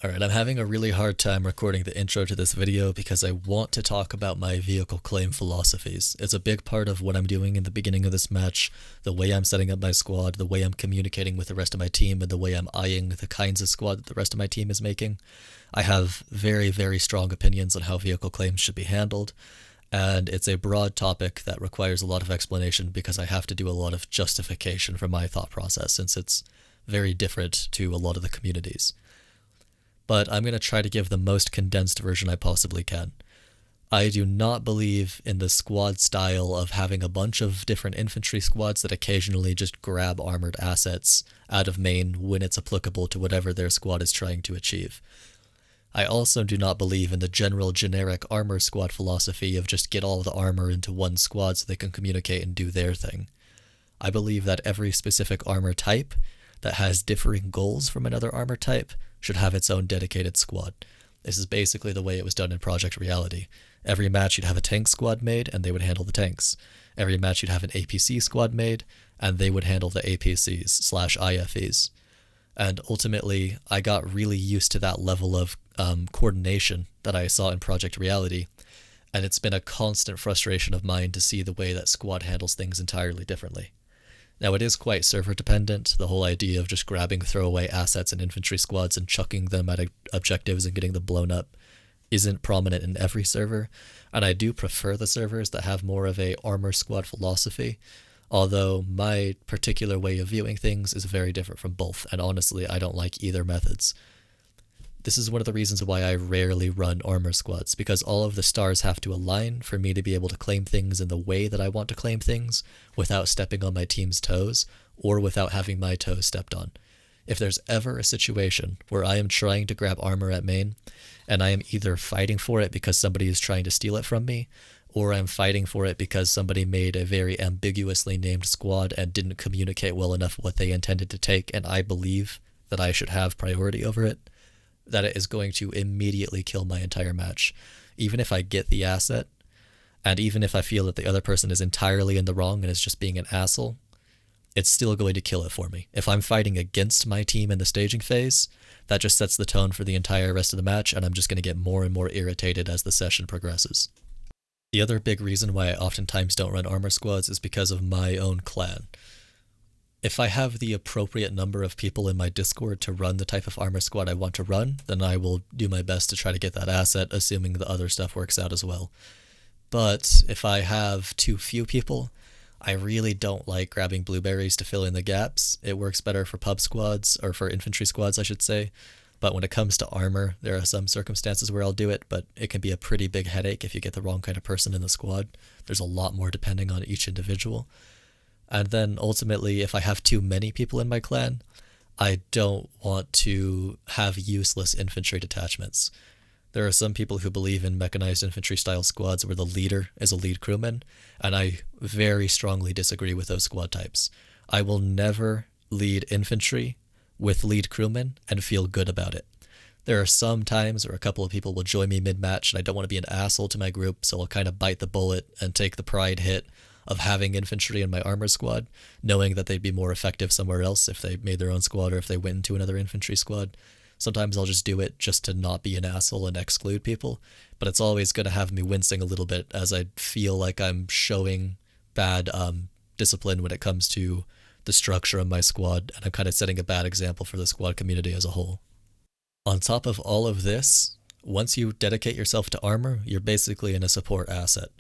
Alright, I'm having a really hard time recording the intro to this video because I want to talk about my vehicle claim philosophies. It's a big part of what I'm doing in the beginning of this match, the way I'm setting up my squad, the way I'm communicating with the rest of my team, and the way I'm eyeing the kinds of squad that the rest of my team is making. I have very, very strong opinions on how vehicle claims should be handled, and it's a broad topic that requires a lot of explanation because I have to do a lot of justification for my thought process since it's very different to a lot of the communities. But I'm going to try to give the most condensed version I possibly can. I do not believe in the squad style of having a bunch of different infantry squads that occasionally just grab armored assets out of main when it's applicable to whatever their squad is trying to achieve. I also do not believe in the general generic armor squad philosophy of just get all the armor into one squad so they can communicate and do their thing. I believe that every specific armor type that has differing goals from another armor type should have its own dedicated squad. This is basically the way it was done in Project Reality. Every match you'd have a tank squad made and they would handle the tanks. Every match you'd have an APC squad made and they would handle the APCs/IFEs. And ultimately, I got really used to that level of coordination that I saw in Project Reality, and it's been a constant frustration of mine to see the way that squad handles things entirely differently. Now, it is quite server dependent, the whole idea of just grabbing throwaway assets in infantry squads and chucking them at objectives and getting them blown up isn't prominent in every server, and I do prefer the servers that have more of a armor squad philosophy, although my particular way of viewing things is very different from both, and honestly, I don't like either methods. This is one of the reasons why I rarely run armor squads, because all of the stars have to align for me to be able to claim things in the way that I want to claim things without stepping on my team's toes or without having my toes stepped on. If there's ever a situation where I am trying to grab armor at main and I am either fighting for it because somebody is trying to steal it from me, or I'm fighting for it because somebody made a very ambiguously named squad and didn't communicate well enough what they intended to take and I believe that I should have priority over it, that it is going to immediately kill my entire match. Even if I get the asset, and even if I feel that the other person is entirely in the wrong and is just being an asshole, it's still going to kill it for me. If I'm fighting against my team in the staging phase, that just sets the tone for the entire rest of the match, and I'm just going to get more and more irritated as the session progresses. The other big reason why I oftentimes don't run armor squads is because of my own clan. If I have the appropriate number of people in my Discord to run the type of armor squad I want to run, then I will do my best to try to get that asset, assuming the other stuff works out as well. But if I have too few people, I really don't like grabbing blueberries to fill in the gaps. It works better for pub squads, or for infantry squads I should say, but when it comes to armor, there are some circumstances where I'll do it, but it can be a pretty big headache if you get the wrong kind of person in the squad. There's a lot more depending on each individual. And then ultimately, if I have too many people in my clan, I don't want to have useless infantry detachments. There are some people who believe in mechanized infantry style squads where the leader is a lead crewman, and I very strongly disagree with those squad types. I will never lead infantry with lead crewmen and feel good about it. There are some times where a couple of people will join me mid-match and I don't want to be an asshole to my group, so I'll kind of bite the bullet and take the pride hit of having infantry in my armor squad, knowing that they'd be more effective somewhere else if they made their own squad or if they went into another infantry squad. Sometimes I'll just do it just to not be an asshole and exclude people, but it's always going to have me wincing a little bit as I feel like I'm showing bad discipline when it comes to the structure of my squad, and I'm kind of setting a bad example for the squad community as a whole. On top of all of this, once you dedicate yourself to armor, you're basically in a support asset.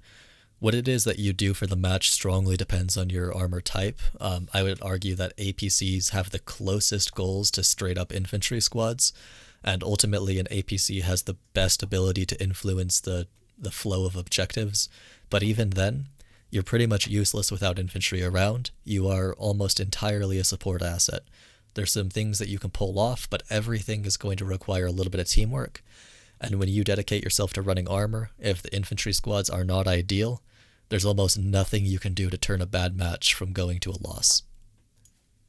What it is that you do for the match strongly depends on your armor type. I would argue that APCs have the closest goals to straight up infantry squads, and ultimately an APC has the best ability to influence the flow of objectives. But even then, you're pretty much useless without infantry around. You are almost entirely a support asset. There's some things that you can pull off, but everything is going to require a little bit of teamwork. And when you dedicate yourself to running armor, if the infantry squads are not ideal, there's almost nothing you can do to turn a bad match from going to a loss.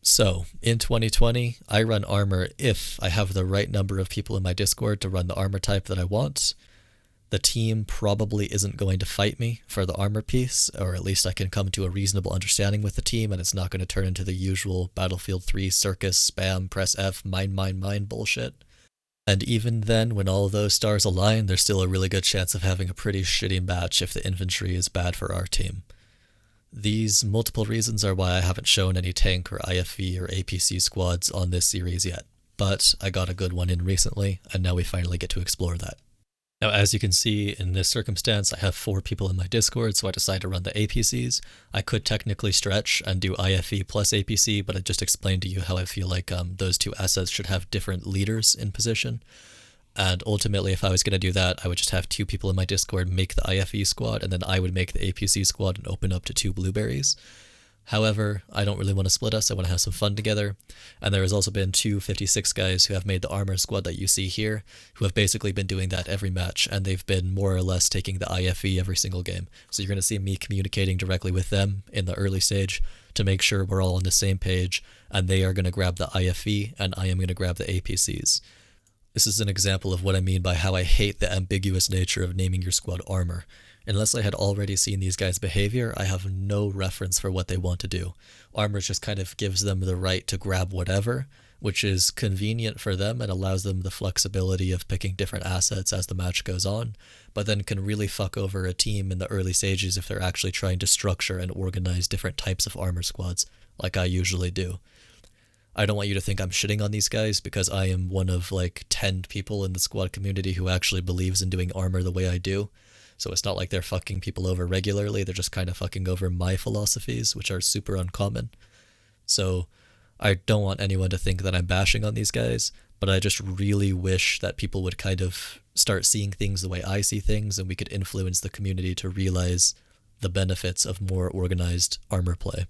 So, in 2020, I run armor if I have the right number of people in my Discord to run the armor type that I want. The team probably isn't going to fight me for the armor piece, or at least I can come to a reasonable understanding with the team and it's not going to turn into the usual Battlefield 3 circus, spam, press F, mine bullshit. And even then, when all those stars align, there's still a really good chance of having a pretty shitty match if the infantry is bad for our team. These multiple reasons are why I haven't shown any tank or IFV or APC squads on this series yet, but I got a good one in recently, and now we finally get to explore that. Now, as you can see, in this circumstance, I have 4 people in my Discord, so I decided to run the APCs. I could technically stretch and do IFE plus APC, but I just explained to you how I feel like those 2 assets should have different leaders in position. And ultimately, if I was going to do that, I would just have 2 people in my Discord make the IFE squad, and then I would make the APC squad and open up to 2 blueberries. However, I don't really want to split us, I want to have some fun together, and there has also been 2 56 guys who have made the armor squad that you see here, who have basically been doing that every match, and they've been more or less taking the IFE every single game. So you're going to see me communicating directly with them in the early stage to make sure we're all on the same page, and they are going to grab the IFE, and I am going to grab the APCs. This is an example of what I mean by how I hate the ambiguous nature of naming your squad armor. Unless I had already seen these guys' behavior, I have no reference for what they want to do. Armor just kind of gives them the right to grab whatever, which is convenient for them and allows them the flexibility of picking different assets as the match goes on, but then can really fuck over a team in the early stages if they're actually trying to structure and organize different types of armor squads, like I usually do. I don't want you to think I'm shitting on these guys, because I am one of like 10 people in the squad community who actually believes in doing armor the way I do. So it's not like they're fucking people over regularly, they're just kind of fucking over my philosophies, which are super uncommon. So I don't want anyone to think that I'm bashing on these guys, but I just really wish that people would kind of start seeing things the way I see things, and we could influence the community to realize the benefits of more organized armor play.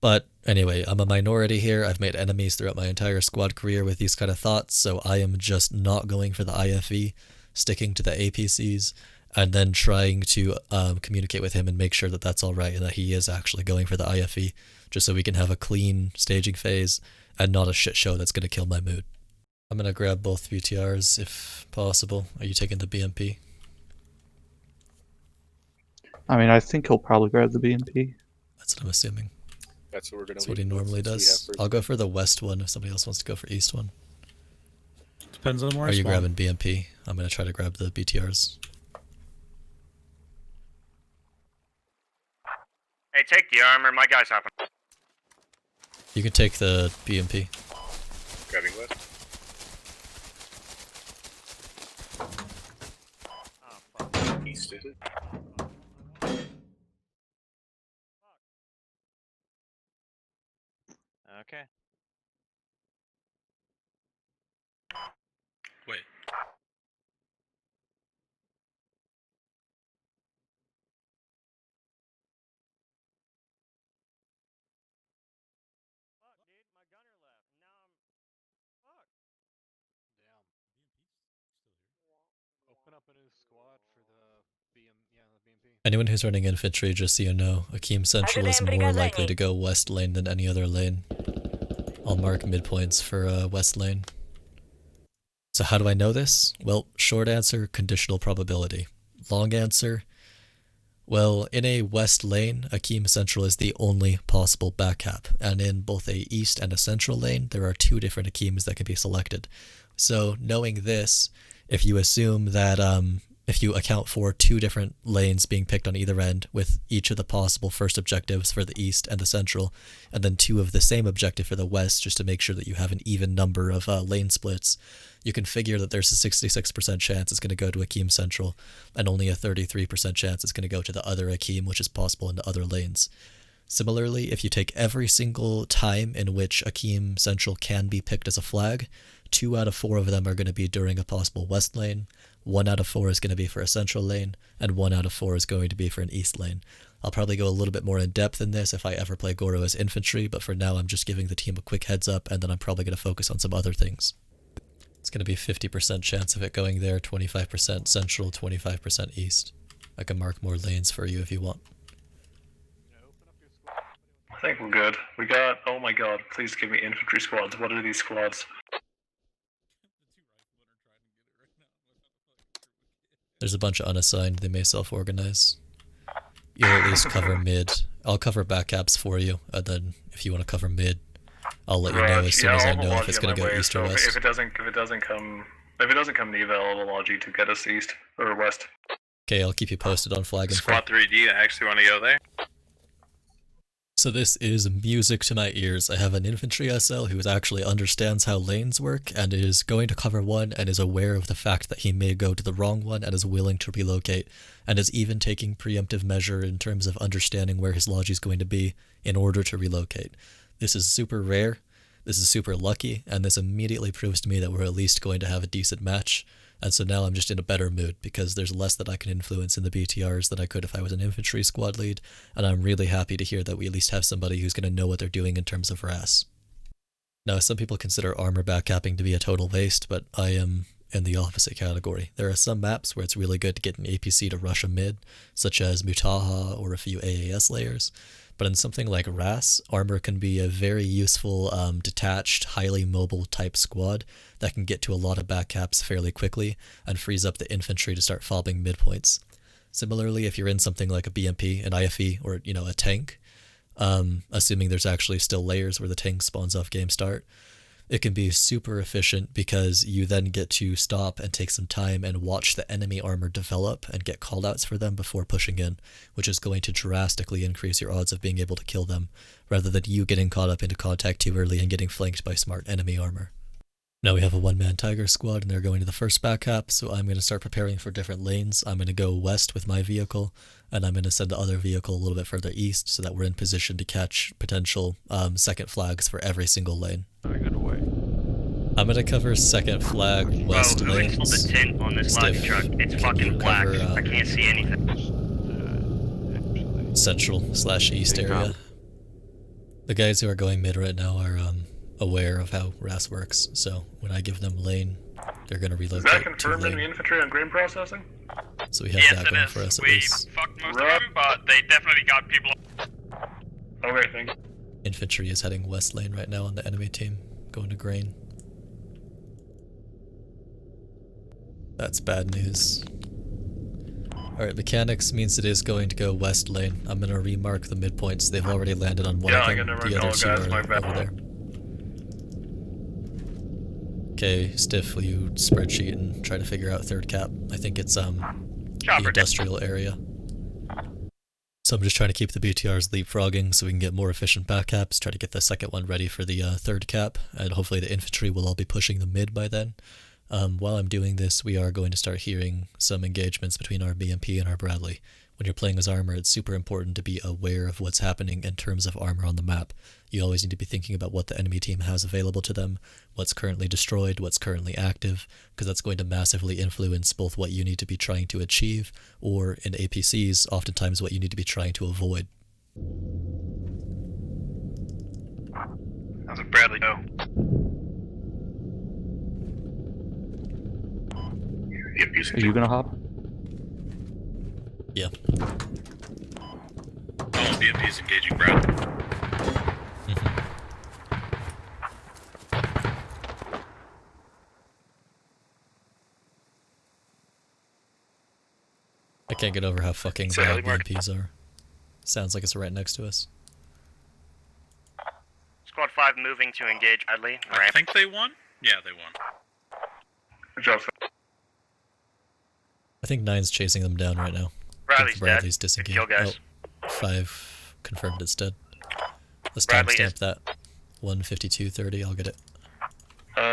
But anyway, I'm a minority here. I've made enemies throughout my entire squad career with these kind of thoughts, so I am just not going for the IFE, sticking to the APCs, and then trying to communicate with him and make sure that that's all right and that he is actually going for the IFE, just so we can have a clean staging phase and not a shit show that's going to kill my mood. I'm going to grab both VTRs if possible. Are you taking the BMP? I mean, I think he'll probably grab the BMP. That's what I'm assuming. That's what we're going to. That's what he normally does. I'll go for the west one if somebody else wants to go for east one. Depends on where. Are you grabbing BMP? I'm going to try to grab the BTRs. Hey, take the armor. My guy's hopping. You can take the BMP. Grabbing west. Oh, fuck. East, is it? Okay. Wait. Fuck, dude. My gunner left. Now I'm... Fuck. Damn. Open up a new squad for the BMP. Anyone who's running infantry, just so you know, Akeem Central is more likely to go west lane than any other lane. I'll mark midpoints for west lane. So how do I know this? Well, short answer, conditional probability. Long answer, well, in a west lane, Akeem Central is the only possible backcap, and in both a east and a central lane, there are 2 different Akeems that can be selected. So knowing this, if you assume that if you account for 2 different lanes being picked on either end, with each of the possible first objectives for the east and the central, and then 2 of the same objective for the west, just to make sure that you have an even number of lane splits, you can figure that there's a 66% chance it's going to go to Akeem Central, and only a 33% chance it's going to go to the other Akeem, which is possible in the other lanes. Similarly, if you take every single time in which Akeem Central can be picked as a flag, 2 out of 4 of them are going to be during a possible west lane, 1 out of 4 is going to be for a central lane, and 1 out of 4 is going to be for an east lane. I'll probably go a little bit more in depth in this if I ever play Goro as infantry, but for now I'm just giving the team a quick heads up, and then I'm probably going to focus on some other things. It's going to be 50% chance of it going there, 25% central, 25% east. I can mark more lanes for you if you want. I think we're good. We got, oh my god, please give me infantry squads. What are these squads? There's a bunch of unassigned, they may self-organize. You'll at least cover mid. I'll cover backcaps for you, and then if you want to cover mid, I'll let you know as soon as I know if it's going to go east or west. If it doesn't come If it doesn't come to eval, I'll allow you to get us east or west. Okay, I'll keep you posted on flag and Squad 3D, I actually want to go there. So this is music to my ears. I have an infantry SL who actually understands how lanes work and is going to cover one and is aware of the fact that he may go to the wrong one and is willing to relocate and is even taking preemptive measure in terms of understanding where his lodge is going to be in order to relocate. This is super rare, this is super lucky, and this immediately proves to me that we're at least going to have a decent match. And so now I'm just in a better mood because there's less that I can influence in the BTRs than I could if I was an infantry squad lead, and I'm really happy to hear that we at least have somebody who's going to know what they're doing in terms of RAAS. Now, some people consider armor backcapping to be a total waste, but I am in the opposite category. There are some maps where it's really good to get an APC to rush a mid, such as Mutaha or a few AAS layers. But in something like RAAS, armor can be a very useful, detached, highly mobile type squad that can get to a lot of backcaps fairly quickly and frees up the infantry to start fobbing midpoints. Similarly, if you're in something like a BMP, an IFE, or a tank, assuming there's actually still layers where the tank spawns off game start, it can be super efficient because you then get to stop and take some time and watch the enemy armor develop and get callouts for them before pushing in, which is going to drastically increase your odds of being able to kill them, rather than you getting caught up into contact too early and getting flanked by smart enemy armor. Now we have a one-man Tiger squad and they're going to the first backcap, so I'm going to start preparing for different lanes. I'm going to go west with my vehicle, and I'm going to send the other vehicle a little bit further east so that we're in position to catch potential second flags for every single lane. I'm going to cover second flag west Bro, who lanes. installed the tent on this lobby truck? It's fucking black. I can't see anything. Central/east area. The guys who are going mid right now are aware of how RAAS works, so when I give them lane, they're going to relocate. Is that to confirmed in the lane. infantry on grain processing? So we have that going for us at least. Fucked most of them, but they definitely got people. Okay, thank you. Infantry is heading west lane right now on the enemy team, going to grain. That's bad news. Alright, mechanics means it is going to go west lane. I'm going to remark the midpoints. They've already landed on one of them. The other two are over there. Okay, Stiff, will you spreadsheet and try to figure out third cap? I think it's the industrial area. So I'm just trying to keep the BTRs leapfrogging so we can get more efficient backcaps, try to get the second one ready for the third cap, and hopefully the infantry will all be pushing the mid by then. While I'm doing this, we are going to start hearing some engagements between our BMP and our Bradley. When you're playing as armor, it's super important to be aware of what's happening in terms of armor on the map. You always need to be thinking about what the enemy team has available to them, what's currently destroyed, what's currently active, because that's going to massively influence both what you need to be trying to achieve, or in APCs, oftentimes what you need to be trying to avoid. How's it, Bradley? Go. Are you gonna hop? Yeah. Oh, BMP's engaging Brad. I can't get over how fucking bad BMPs are. Sounds like it's right next to us. Squad 5 moving to engage Bradley. I think they won? Yeah, they won. Good job, sir. I think 9's chasing them down right now. Bradley's dead. Disengaged. Kill, guys. Oh, 5 confirmed it's dead. Let's Bradley timestamp that. 1:52:30. I'll get it.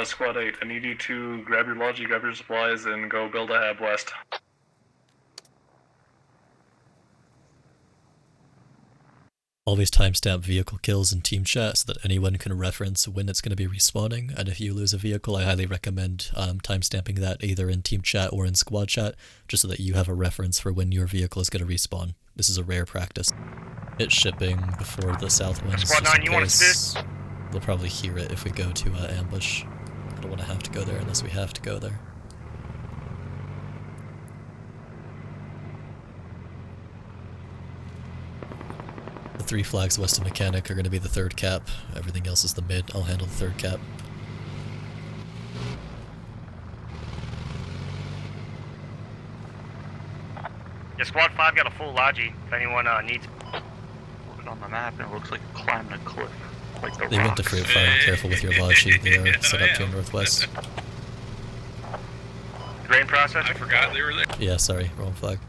Squad 8, I need you to grab your logi, grab your supplies, and go build a hab west. Always timestamp vehicle kills in team chat so that anyone can reference when it's going to be respawning, and if you lose a vehicle, I highly recommend timestamping that either in team chat or in squad chat, just so that you have a reference for when your vehicle is going to respawn. This is a rare practice. It's shipping before the south winds. Squad 9, you want to assist? They'll probably hear it if we go to ambush. I don't want to have to go there unless we have to go there. The 3 flags west of Mechanic are going to be the third cap. Everything else is the mid. I'll handle the third cap. Yeah, Squad 5 got a full logi if anyone needs. Looking on the map and it looks like climbing a cliff. Like the They went to fruit farm. Careful with your logi. They are set up to your northwest. Grain processor? I forgot they were there. Yeah, sorry, wrong flag.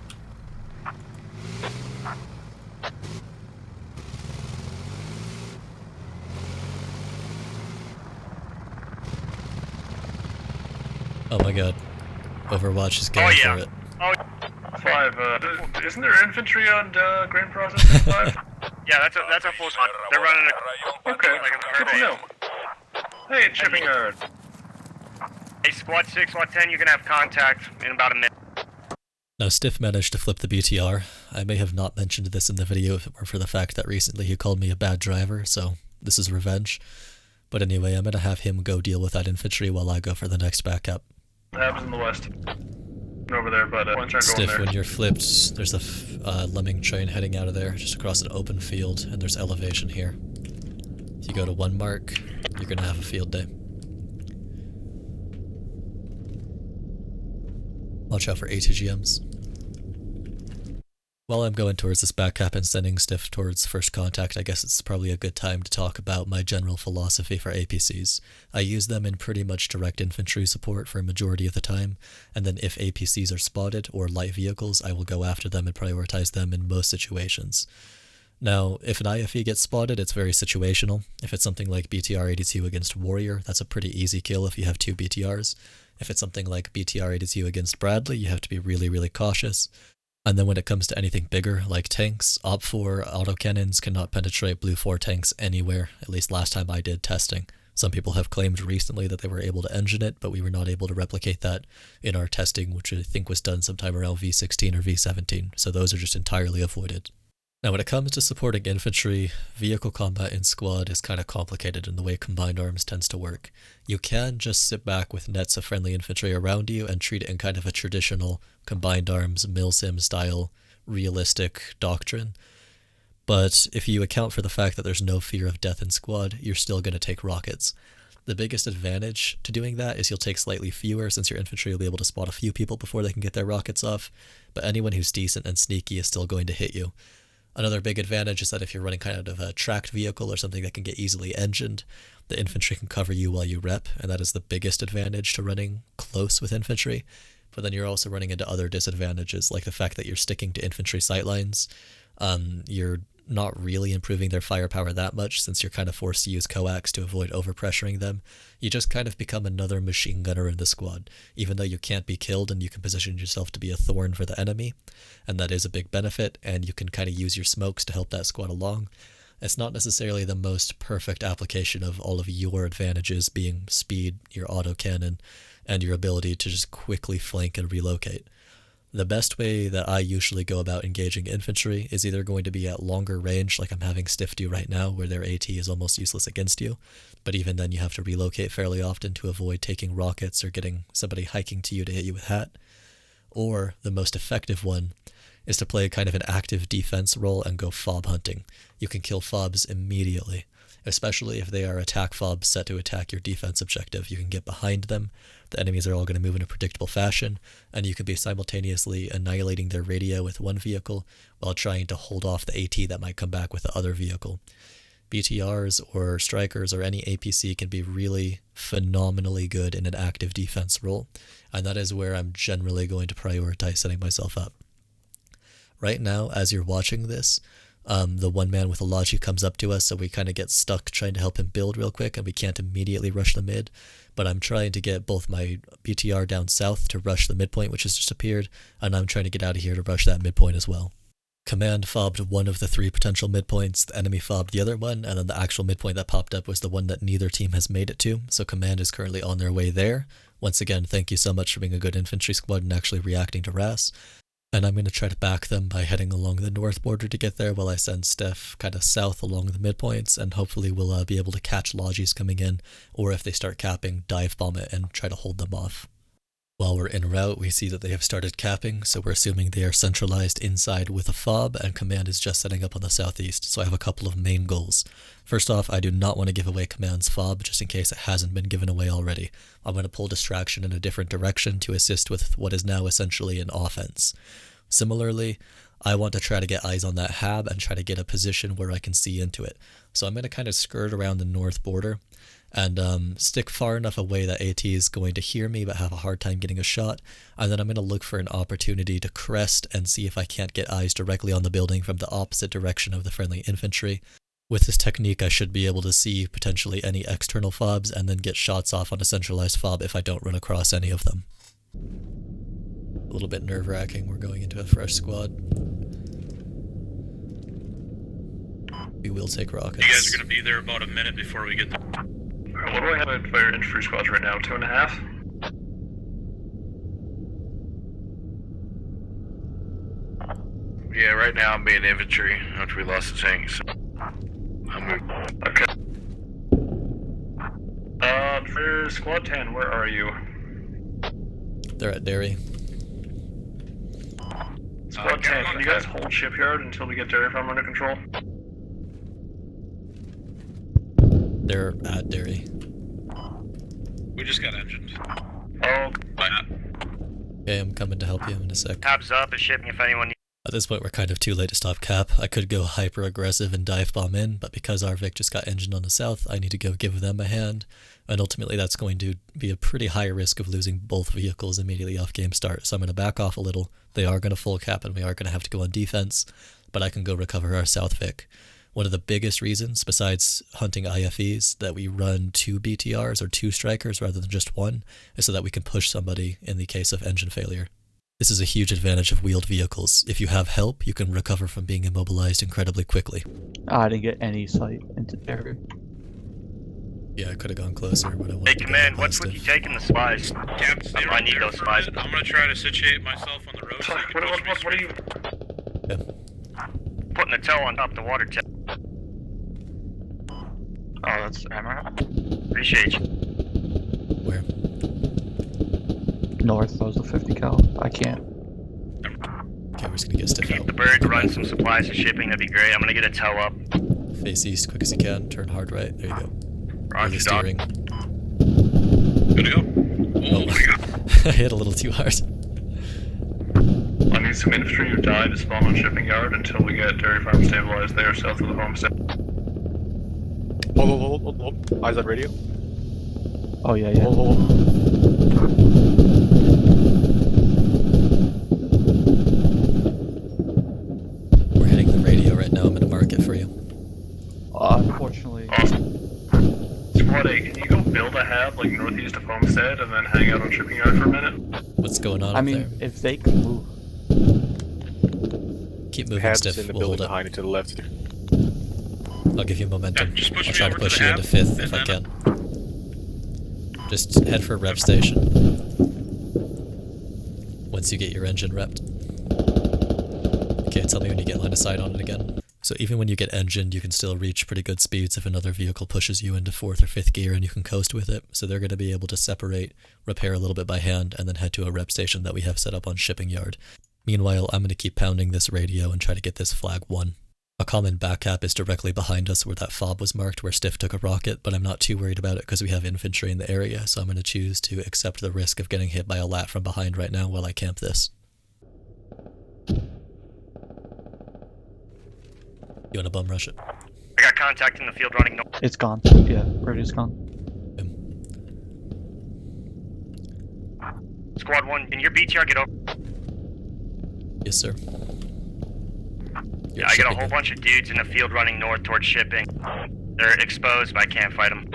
Oh my god. Overwatch is going yeah. for it. Oh, 5, isn't there infantry on grain processing 5? yeah, that's a full squad. They're running a... Okay, Like a good to know. Hey, shipping yard. Hey, squad 6, squad 10, you can have contact in about a minute. Now Stiff managed to flip the BTR. I may have not mentioned this in the video if it were for the fact that recently he called me a bad driver, so this is revenge. But anyway, I'm gonna have him go deal with that infantry while I go for the next backup. Habs in the west. Over there, but one track going Stiff, there. when you're flipped, there's a lemming train heading out of there, just across an open field, and there's elevation here. If you go to 1 mark, you're gonna have a field day. Watch out for ATGMs. While I'm going towards this backup and sending Stiff towards first contact, I guess it's probably a good time to talk about my general philosophy for APCs. I use them in pretty much direct infantry support for a majority of the time, and then if APCs are spotted or light vehicles, I will go after them and prioritize them in most situations. Now, if an IFE gets spotted, it's very situational. If it's something like BTR-82 against Warrior, that's a pretty easy kill if you have 2 BTRs. If it's something like BTR-82 against Bradley, you have to be really, really cautious. And then when it comes to anything bigger, like tanks, OP4 autocannons cannot penetrate Blue 4 tanks anywhere, at least last time I did testing. Some people have claimed recently that they were able to engine it, but we were not able to replicate that in our testing, which I think was done sometime around V16 or V17, so those are just entirely avoided. Now when it comes to supporting infantry, vehicle combat in squad is kind of complicated in the way combined arms tends to work. You can just sit back with nets of friendly infantry around you and treat it in kind of a traditional combined arms milsim style realistic doctrine. But if you account for the fact that there's no fear of death in squad, you're still going to take rockets. The biggest advantage to doing that is you'll take slightly fewer since your infantry will be able to spot a few people before they can get their rockets off, but anyone who's decent and sneaky is still going to hit you. Another big advantage is that if you're running kind of a tracked vehicle or something that can get easily engined, the infantry can cover you while you rep, and that is the biggest advantage to running close with infantry. But then you're also running into other disadvantages, like the fact that you're sticking to infantry sightlines. You're not really improving their firepower that much since you're kind of forced to use coax to avoid overpressuring them. You just kind of become another machine gunner in the squad, even though you can't be killed and you can position yourself to be a thorn for the enemy, and that is a big benefit, and you can kind of use your smokes to help that squad along. It's not necessarily the most perfect application of all of your advantages being speed, your autocannon, and your ability to just quickly flank and relocate. The best way that I usually go about engaging infantry is either going to be at longer range, like I'm having Stiff do right now, where their AT is almost useless against you, but even then you have to relocate fairly often to avoid taking rockets or getting somebody hiking to you to hit you with hat. Or the most effective one is to play kind of an active defense role and go fob hunting. You can kill fobs immediately, especially if they are attack fobs set to attack your defense objective. You can get behind them, the enemies are all going to move in a predictable fashion, and you can be simultaneously annihilating their radio with one vehicle while trying to hold off the AT that might come back with the other vehicle. BTRs or strikers or any APC can be really phenomenally good in an active defense role, and that is where I'm generally going to prioritize setting myself up. Right now, as you're watching this, the one man with a Logi comes up to us, so we kind of get stuck trying to help him build real quick, and we can't immediately rush the mid, but I'm trying to get both my BTR down south to rush the midpoint, which has just appeared, and I'm trying to get out of here to rush that midpoint as well. Command fobbed one of the 3 potential midpoints, the enemy fobbed the other one, and then the actual midpoint that popped up was the one that neither team has made it to, so Command is currently on their way there. Once again, thank you so much for being a good infantry squad and actually reacting to RAAS. And I'm going to try to back them by heading along the north border to get there while I send Steph kind of south along the midpoints, and hopefully we'll be able to catch Logis coming in, or if they start capping, dive bomb it and try to hold them off. While we're en route, we see that they have started capping, so we're assuming they are centralized inside with a fob, and Command is just setting up on the southeast, so I have a couple of main goals. First off, I do not want to give away Command's fob, just in case it hasn't been given away already. I'm going to pull distraction in a different direction to assist with what is now essentially an offense. Similarly, I want to try to get eyes on that hab and try to get a position where I can see into it. So I'm going to kind of skirt around the north border, and stick far enough away that AT is going to hear me but have a hard time getting a shot, and then I'm going to look for an opportunity to crest and see if I can't get eyes directly on the building from the opposite direction of the friendly infantry. With this technique, I should be able to see potentially any external fobs and then get shots off on a centralized fob if I don't run across any of them. A little bit nerve-wracking, we're going into a fresh squad. We will take rockets. You guys are going to be there about a minute before we get there. Alright, what do I have at fire infantry squads right now? 2.5? Yeah, right now I'm being infantry after we lost the tank, so I'm moving. Okay. For squad 10, where are you? They're at Dairy. Squad 10, can you guys hold shipyard until we get dairy farm under control? They're at Dairy. We just got engines. Oh, Okay, I'm coming to help you in a sec. Tabs up is shipping if anyone needs. At this point, we're kind of too late to stop cap. I could go hyper aggressive and dive bomb in, but because our Vic just got engine on the south, I need to go give them a hand. And ultimately, that's going to be a pretty high risk of losing both vehicles immediately off game start. So I'm going to back off a little. They are going to full cap, and we are going to have to go on defense, but I can go recover our south Vic. One of the biggest reasons, besides hunting IFEs, that we run 2 BTRs or 2 strikers rather than just 1, is so that we can push somebody in the case of engine failure. This is a huge advantage of wheeled vehicles. If you have help, you can recover from being immobilized incredibly quickly. I didn't get any sight into Dairy. Yeah, I could have gone closer, but I wanted Hey, to go command, what's with you positive. taking the spies? Cap, stay I right need there those for a spies. minute. I'm going to try to situate myself on the road so you can push me what are straight. you... Putting the tow on top of the water tow. Oh, that's ammo. Appreciate you. Where? North, that was a 50 cal. I can't. Okay, we're just gonna get stiff Keep out. the bird, run some supplies to shipping, that'd be great. I'm gonna get a tow up. Face east, quick as you can. Turn hard right. There you go. Roger, Early dog. steering. Good to go? Oh my god. I hit a little too hard. I need some infantry who died to spawn on shipping yard until we get dairy farm stabilized there south of the homestead. Hold. Eyes on radio. Oh yeah, yeah. Hold. We're hitting the radio right now. I'm gonna mark it for you. Unfortunately, Awesome. Squad 8, can you go build a hab like northeast of homestead and then hang out on shipping yard for a minute? What's going on I up mean, there? if they can move, Keep moving Habs stiff. in the We'll building hold it. behind it to the left. I'll give you momentum. Yeah, just push I'll me try to over to push the you into hab, 5th if and I then- can. Just head for rep station. Once you get your engine repped. Okay, tell me when you get line of sight on it again. So even when you get engined, you can still reach pretty good speeds if another vehicle pushes you into 4th or 5th gear and you can coast with it. So they're going to be able to separate, repair a little bit by hand, and then head to a rep station that we have set up on shipping yard. Meanwhile, I'm going to keep pounding this radio and try to get this flag 1. A common back cap is directly behind us where that fob was marked where Stiff took a rocket, but I'm not too worried about it because we have infantry in the area, so I'm going to choose to accept the risk of getting hit by a lat from behind right now while I camp this. You want to bum rush it? I got contact in the field running north. it's gone. Yeah, radio's gone. Squad 1, can your BTR get over? Yes, sir. Yeah, I got a whole bunch of dudes in the field running north towards shipping. They're exposed, but I can't fight them.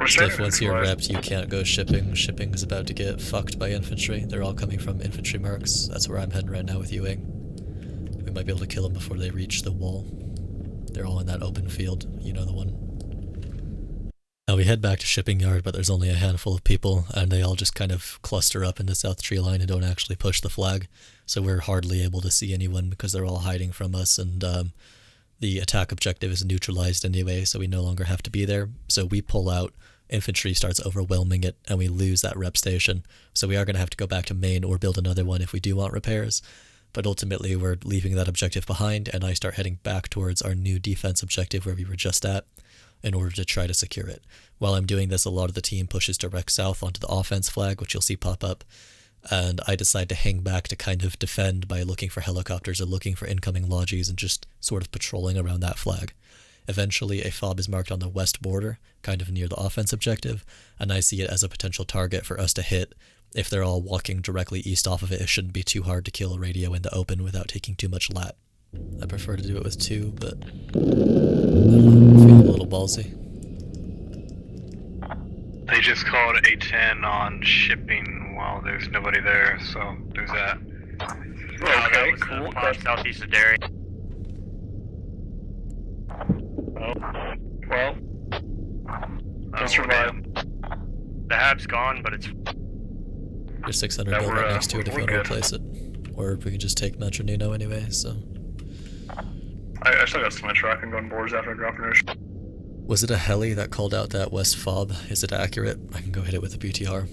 Stiff, once you're repped, you can't go shipping. Shipping is about to get fucked by infantry. They're all coming from infantry marks. That's where I'm heading right now with you, Wing. We might be able to kill them before they reach the wall. They're all in that open field. You know the one. Now we head back to shipping yard, but there's only a handful of people, and they all just kind of cluster up in the south tree line and don't actually push the flag. So we're hardly able to see anyone because they're all hiding from us, and the attack objective is neutralized anyway, so we no longer have to be there. So we pull out, infantry starts overwhelming it, and we lose that rep station. So we are going to have to go back to main or build another one if we do want repairs. But ultimately, we're leaving that objective behind, and I start heading back towards our new defense objective where we were just at in order to try to secure it. While I'm doing this, a lot of the team pushes direct south onto the offense flag, which you'll see pop up, and I decide to hang back to kind of defend by looking for helicopters or looking for incoming lodges and just sort of patrolling around that flag. Eventually, a fob is marked on the west border, kind of near the offense objective, and I see it as a potential target for us to hit. If they're all walking directly east off of it, it shouldn't be too hard to kill a radio in the open without taking too much lat. I prefer to do it with 2, but I don't know, I feel a little ballsy. They just called A10 on shipping while there's nobody there, so there's that. That was the farm southeast of Derry. Well, don't survive. The hab's gone, but it's... There's 600 Yeah, built we're, right next to it if you we're want to good. replace it. Or we can just take Metro Nino anyway, so... I still got some track and going boards after I drop inertia. Was it a heli that called out that west fob? Is it accurate? I can go hit it with a BTR.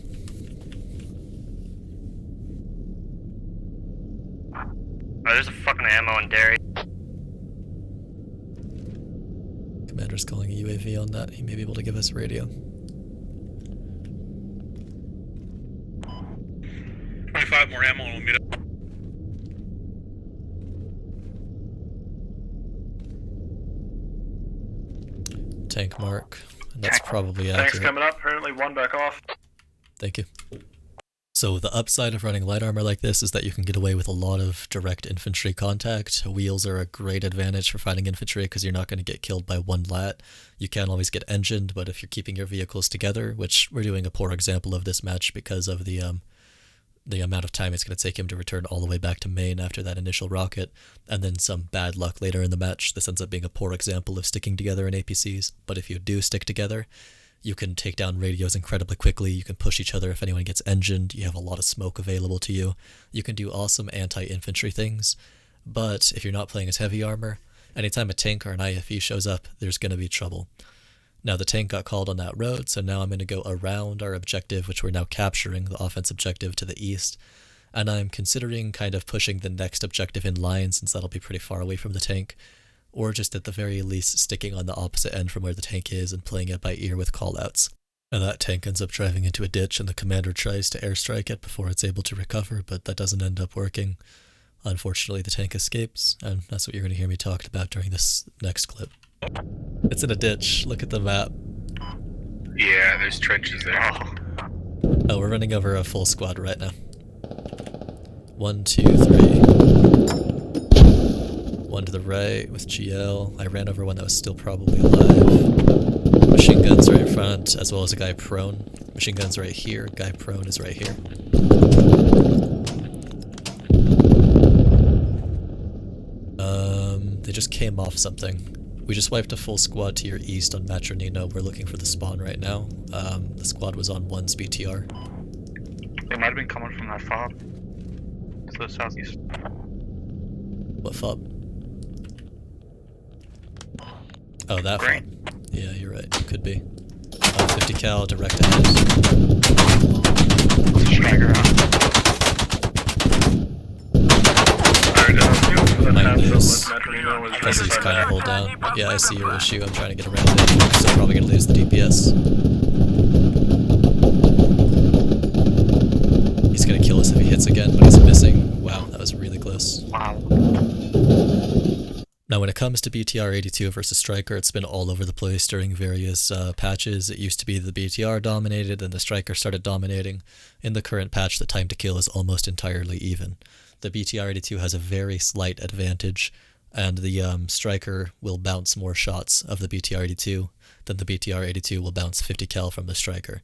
Oh, there's a fucking ammo in Derry. Commander's calling a UAV on that. He may be able to give us a radio. 25 more ammo and we'll meet up. Tank mark. And that's probably Tanks accurate. coming up, apparently 1 back off. Thank you. So the upside of running light armor like this is that you can get away with a lot of direct infantry contact. Wheels are a great advantage for fighting infantry because you're not going to get killed by 1 lat. You can always get engined, but if you're keeping your vehicles together, which we're doing a poor example of this match because of the amount of time it's going to take him to return all the way back to main after that initial rocket, and then some bad luck later in the match, this ends up being a poor example of sticking together in APCs. But if you do stick together, you can take down radios incredibly quickly, you can push each other if anyone gets engined, you have a lot of smoke available to you, you can do awesome anti-infantry things. But if you're not playing as heavy armor, anytime a tank or an IFE shows up, there's going to be trouble. Now the tank got called on that road, so now I'm going to go around our objective, which we're now capturing, the offense objective to the east, and I'm considering kind of pushing the next objective in line since that'll be pretty far away from the tank, or just at the very least sticking on the opposite end from where the tank is and playing it by ear with callouts. And that tank ends up driving into a ditch and the commander tries to airstrike it before it's able to recover, but that doesn't end up working. Unfortunately, the tank escapes, and that's what you're going to hear me talk about during this next clip. It's in a ditch. Look at the map. Yeah, there's trenches there. Oh, we're running over a full squad right now. 1, 2, 3. 1 to the right with GL. I ran over one that was still probably alive. Machine guns right in front, as well as a guy prone. Machine guns right here. Guy prone is right here. They just came off something. We just wiped a full squad to your east on Metro Nino. We're looking for the spawn right now. The squad was on 1's BTR. They might have been coming from that fob. To the southeast. What fob? Oh, that Great. fob. Yeah, you're right. It could be. 50 cal direct ahead. Striker out. I see he's kind of hold down. Yeah, I see your issue. I'm trying to get around it. So I'm probably going to lose the DPS. He's going to kill us if he hits again, but he's missing. Wow, that was really close. Wow. Now when it comes to BTR 82 versus Striker, it's been all over the place during various patches. It used to be the BTR dominated, and the Striker started dominating. In the current patch, the time to kill is almost entirely even. The BTR 82 has a very slight advantage, and the Striker will bounce more shots of the BTR 82 than the BTR 82 will bounce 50 cal from the Striker.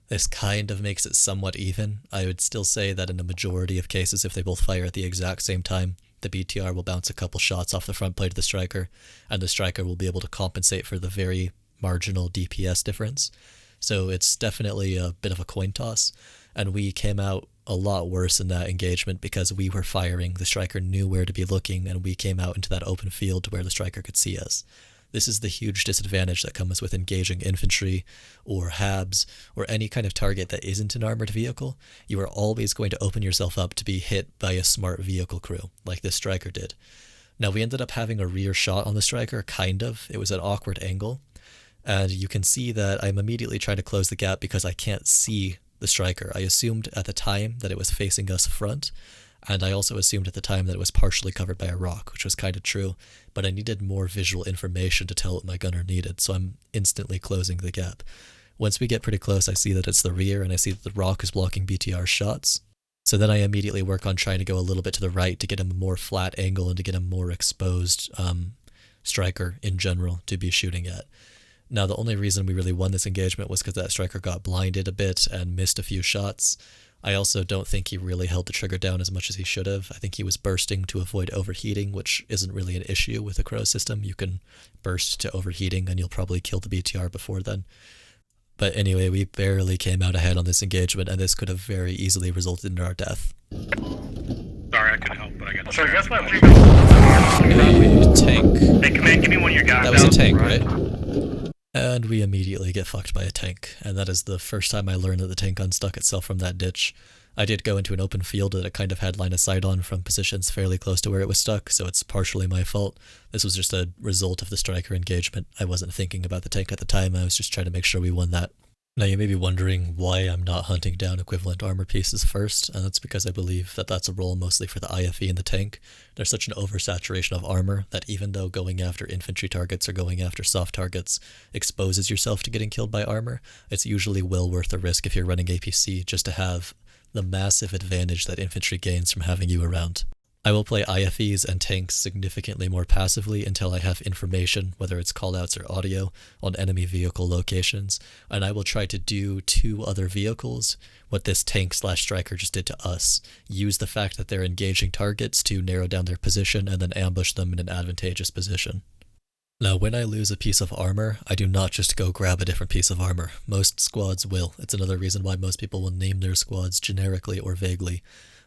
This kind of makes it somewhat even. I would still say that in a majority of cases, if they both fire at the exact same time, the BTR will bounce a couple shots off the front plate of the Striker, and the Striker will be able to compensate for the very marginal DPS difference. So it's definitely a bit of a coin toss, and we came out a lot worse in that engagement because we were firing, the Striker knew where to be looking, and we came out into that open field to where the Striker could see us. This is the huge disadvantage that comes with engaging infantry or HABs or any kind of target that isn't an armored vehicle. You are always going to open yourself up to be hit by a smart vehicle crew, like this Striker did. Now we ended up having a rear shot on the Striker, kind of. It was an awkward angle, and you can see that I'm immediately trying to close the gap because I can't see the Striker. I assumed at the time that it was facing us front, And I also assumed at the time that it was partially covered by a rock, which was kind of true, but I needed more visual information to tell what my gunner needed, so I'm instantly closing the gap. Once we get pretty close, I see that it's the rear, and I see that the rock is blocking BTR's shots. So then I immediately work on trying to go a little bit to the right to get him a more flat angle and to get a more exposed striker in general to be shooting at. Now, the only reason we really won this engagement was because that striker got blinded a bit and missed a few shots. I also don't think he really held the trigger down as much as he should have. I think he was bursting to avoid overheating, which isn't really an issue with the Crow system. You can burst to overheating and you'll probably kill the BTR before then. But anyway, we barely came out ahead on this engagement, and this could have very easily resulted in our death. Sorry, I couldn't help, but I got Sorry, guess what? A tank. Hey, command, give me one of your guys. That was a tank, right? And we immediately get fucked by a tank, and that is the first time I learned that the tank unstuck itself from that ditch. I did go into an open field that it kind of had line of sight on from positions fairly close to where it was stuck, so it's partially my fault. This was just a result of the striker engagement. I wasn't thinking about the tank at the time, I was just trying to make sure we won that. Now you may be wondering why I'm not hunting down equivalent armor pieces first, and that's because I believe that that's a role mostly for the IFE and the tank. There's such an oversaturation of armor that even though going after infantry targets or going after soft targets exposes yourself to getting killed by armor, it's usually well worth the risk if you're running APC just to have the massive advantage that infantry gains from having you around. I will play IFEs and tanks significantly more passively until I have information, whether it's callouts or audio, on enemy vehicle locations, and I will try to do 2 other vehicles what this tank/striker just did to us. Use the fact that they're engaging targets to narrow down their position and then ambush them in an advantageous position. Now, when I lose a piece of armor, I do not just go grab a different piece of armor. Most squads will. It's another reason why most people will name their squads generically or vaguely.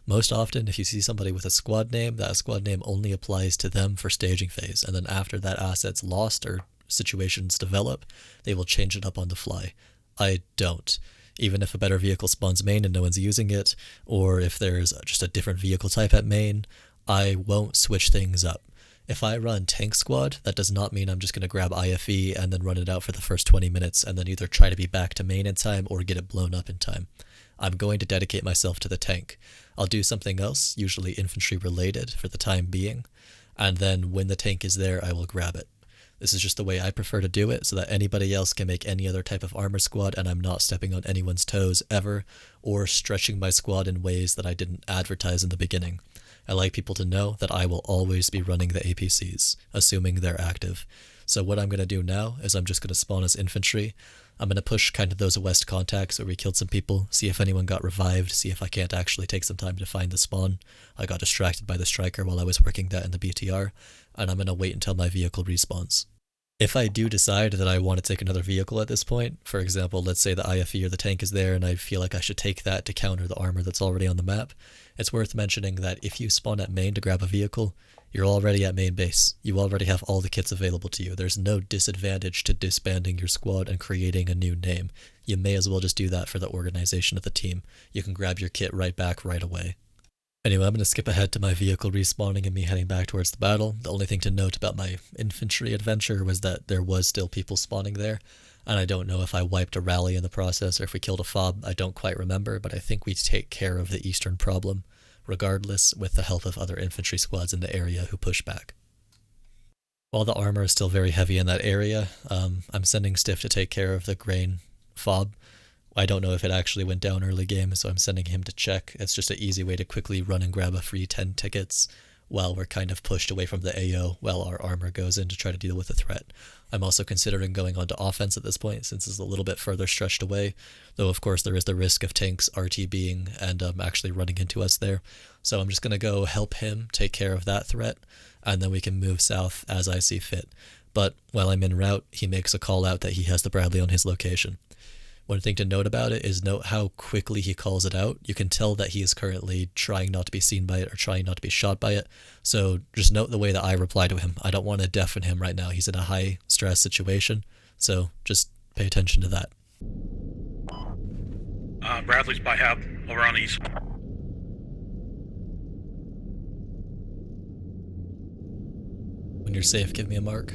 Most often, if you see somebody with a squad name, that squad name only applies to them for staging phase, and then after that asset's lost or situations develop, they will change it up on the fly. I don't. Even if a better vehicle spawns main and no one's using it, or if there's just a different vehicle type at main, I won't switch things up. If I run tank squad, that does not mean I'm just going to grab IFE and then run it out for the first 20 minutes and then either try to be back to main in time or get it blown up in time. I'm going to dedicate myself to the tank. I'll do something else, usually infantry related for the time being, and then when the tank is there, I will grab it. This is just the way I prefer to do it so that anybody else can make any other type of armor squad and I'm not stepping on anyone's toes ever or stretching my squad in ways that I didn't advertise in the beginning. I like people to know that I will always be running the APCs, assuming they're active. So what I'm going to do now is I'm just going to spawn as infantry. I'm going to push kind of those west contacts where we killed some people, see if anyone got revived, see if I can't actually take some time to find the spawn. I got distracted by the striker while I was working that in the BTR, and I'm going to wait until my vehicle respawns. If I do decide that I want to take another vehicle at this point, for example, let's say the IFE or the tank is there and I feel like I should take that to counter the armor that's already on the map, it's worth mentioning that if you spawn at main to grab a vehicle, you're already at main base. You already have all the kits available to you. There's no disadvantage to disbanding your squad and creating a new name. You may as well just do that for the organization of the team. You can grab your kit right back right away. Anyway, I'm going to skip ahead to my vehicle respawning and me heading back towards the battle. The only thing to note about my infantry adventure was that there was still people spawning there, and I don't know if I wiped a rally in the process or if we killed a fob. I don't quite remember, but I think we take care of the eastern problem, regardless, with the help of other infantry squads in the area who push back. While the armor is still very heavy in that area, I'm sending Stiff to take care of the grain fob. I don't know if it actually went down early game, so I'm sending him to check. It's just an easy way to quickly run and grab a free 10 tickets while we're kind of pushed away from the AO while our armor goes in to try to deal with the threat. I'm also considering going on to offense at this point since it's a little bit further stretched away, though of course there is the risk of tanks RTBing and actually running into us there. So I'm just going to go help him take care of that threat, and then we can move south as I see fit. But while I'm en route, he makes a call out that he has the Bradley on his location. One thing to note about it is note how quickly he calls it out. You can tell that he is currently trying not to be seen by it or trying not to be shot by it. So just note the way that I reply to him. I don't want to deafen him right now. He's in a high stress situation. So just pay attention to that. Bradley's by Hab, over on east. When you're safe, give me a mark.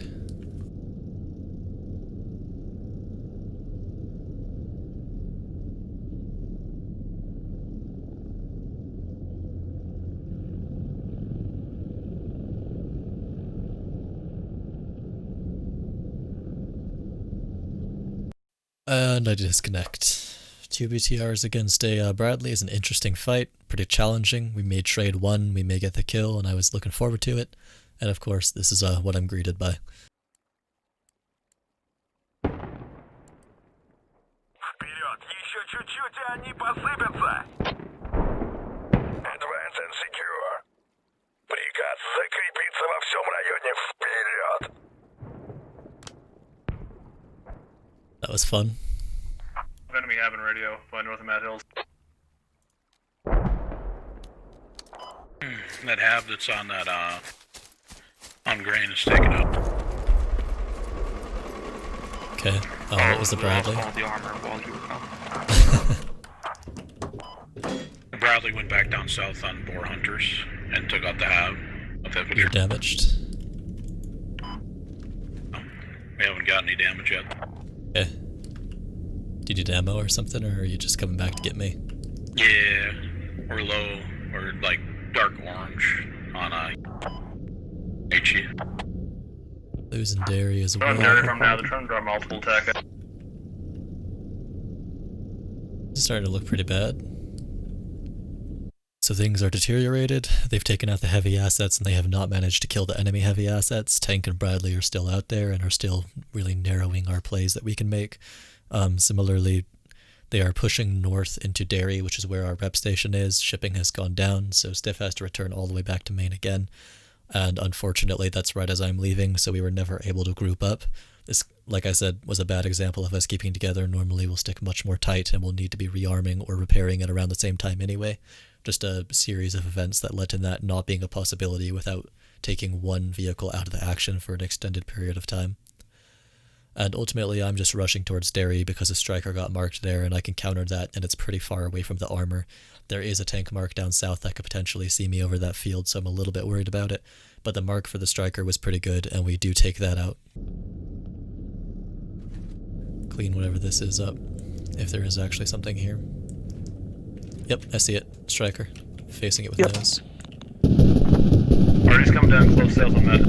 And I disconnect. 2 BTRs against a Bradley is an interesting fight, pretty challenging. We may trade one, we may get the kill, and I was looking forward to it. And of course, this is what I'm greeted by. Вперед! Еще чуть-чуть, и они посыпятся! Advance and secure. Приказ закрепиться во всем районе. Вперед! That was fun. Enemy having radio by north of Mad Hills. That hab that's on that, on grain is taken up. Okay, what was the Bradley? All the armor while you were gone. Bradley went back down south on boar hunters and took out the hab. You're damaged. We haven't got any damage yet. Okay. Do you need ammo or something, or are you just coming back to get me? Yeah, we're low. We're like dark orange on HE. Losing dairy as well. Trying dairy from now. They're trying to draw multiple attack. It's starting to look pretty bad. So things are deteriorated. They've taken out the heavy assets and they have not managed to kill the enemy heavy assets. Tank and Bradley are still out there and are still really narrowing our plays that we can make. Similarly, they are pushing north into Derry, which is where our rep station is. Shipping has gone down, so Stiff has to return all the way back to Maine again. And unfortunately, that's right as I'm leaving, so we were never able to group up. This, like I said, was a bad example of us keeping together. Normally we'll stick much more tight and we'll need to be rearming or repairing at around the same time anyway. Just a series of events that led to that not being a possibility without taking one vehicle out of the action for an extended period of time. And ultimately, I'm just rushing towards Derry because a striker got marked there and I can counter that, and it's pretty far away from the armor. There is a tank mark down south that could potentially see me over that field, so I'm a little bit worried about it. But the mark for the striker was pretty good, and we do take that out. Clean whatever this is up, if there is actually something here. Yep, I see it. Striker. Facing it with nose. Party's coming down close south on that.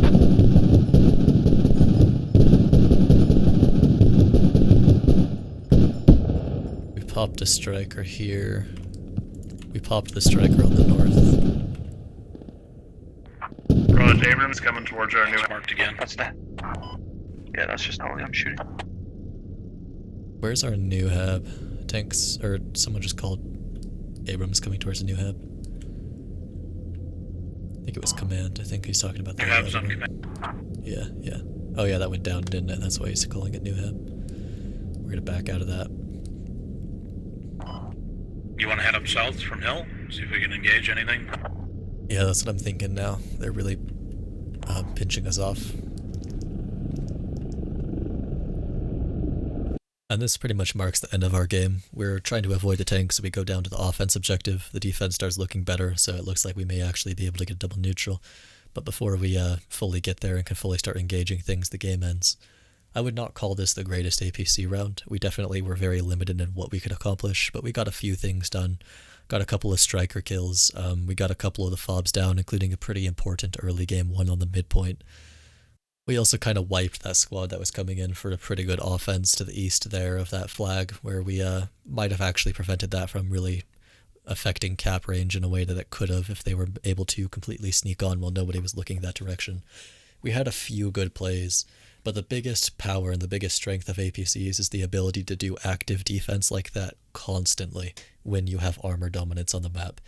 We popped a striker here. We popped the striker on the north. Raj Abrams coming towards our new Marked again. That's that. Yeah, that's just not what I'm shooting. Where's our new hab? Tanks, or someone just called Abrams coming towards the new hab. I think it was command. I think he's talking about the New hab's on command. Yeah, yeah. Oh yeah, that went down, didn't it? That's why he's calling it new hab. We're gonna back out of that. You want to head up south from Hill? See if we can engage anything? Yeah, that's what I'm thinking now. They're really pinching us off. And this pretty much marks the end of our game. We're trying to avoid the tanks, so we go down to the offense objective. The defense starts looking better, so it looks like we may actually be able to get double neutral. But before we fully get there and can fully start engaging things, the game ends. I would not call this the greatest APC round. We definitely were very limited in what we could accomplish, but we got a few things done. Got a couple of striker kills. We got a couple of the fobs down, including a pretty important early game one on the midpoint. We also kind of wiped that squad that was coming in for a pretty good offense to the east there of that flag, where we might have actually prevented that from really affecting cap range in a way that it could have if they were able to completely sneak on while nobody was looking that direction. We had a few good plays, but the biggest power and the biggest strength of APCs is the ability to do active defense like that constantly when you have armor dominance on the map.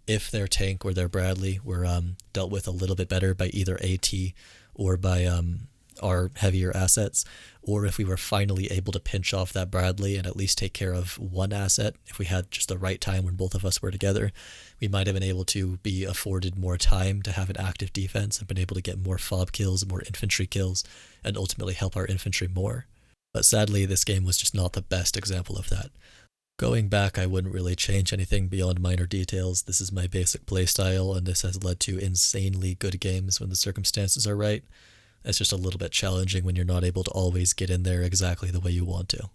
If their tank or their Bradley were dealt with a little bit better by either AT or by our heavier assets, or if we were finally able to pinch off that Bradley and at least take care of one asset, if we had just the right time when both of us were together, we might have been able to be afforded more time to have an active defense and been able to get more fob kills, more infantry kills, and ultimately help our infantry more. But sadly, this game was just not the best example of that. Going back, I wouldn't really change anything beyond minor details. This is my basic playstyle, and this has led to insanely good games when the circumstances are right. It's just a little bit challenging when you're not able to always get in there exactly the way you want to.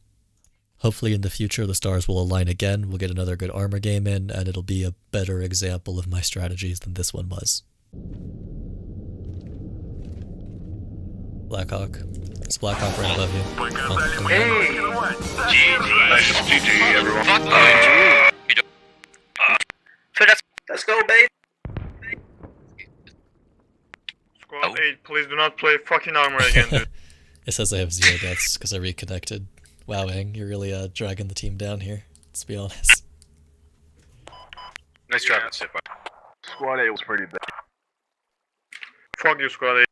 Hopefully in the future the stars will align again, we'll get another good armor game in, and it'll be a better example of my strategies than this one was. Blackhawk. It's Blackhawk right above you. Показали Oh, мне Hey! маскировать. Nice GG, everyone. So let's go, babe. Squad 8, please do not play fucking armor again, dude. It says I have 0 deaths because I reconnected. Wow, Ang, you're really dragging the team down here. Let's be honest. Nice job, Sip. Squad 8 was pretty bad. Fuck you, Squad 8.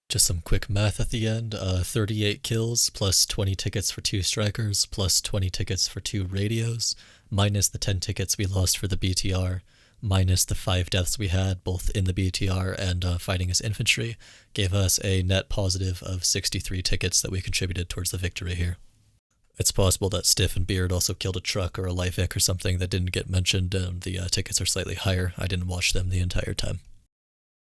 Just some quick math at the end. 38 kills plus 20 tickets for 2 strikers plus 20 tickets for 2 radios minus the 10 tickets we lost for the BTR minus the 5 deaths we had both in the BTR and fighting as infantry gave us a net positive of 63 tickets that we contributed towards the victory here. It's possible that Stiff and Beard also killed a truck or a life eck or something that didn't get mentioned and the tickets are slightly higher. I didn't watch them the entire time.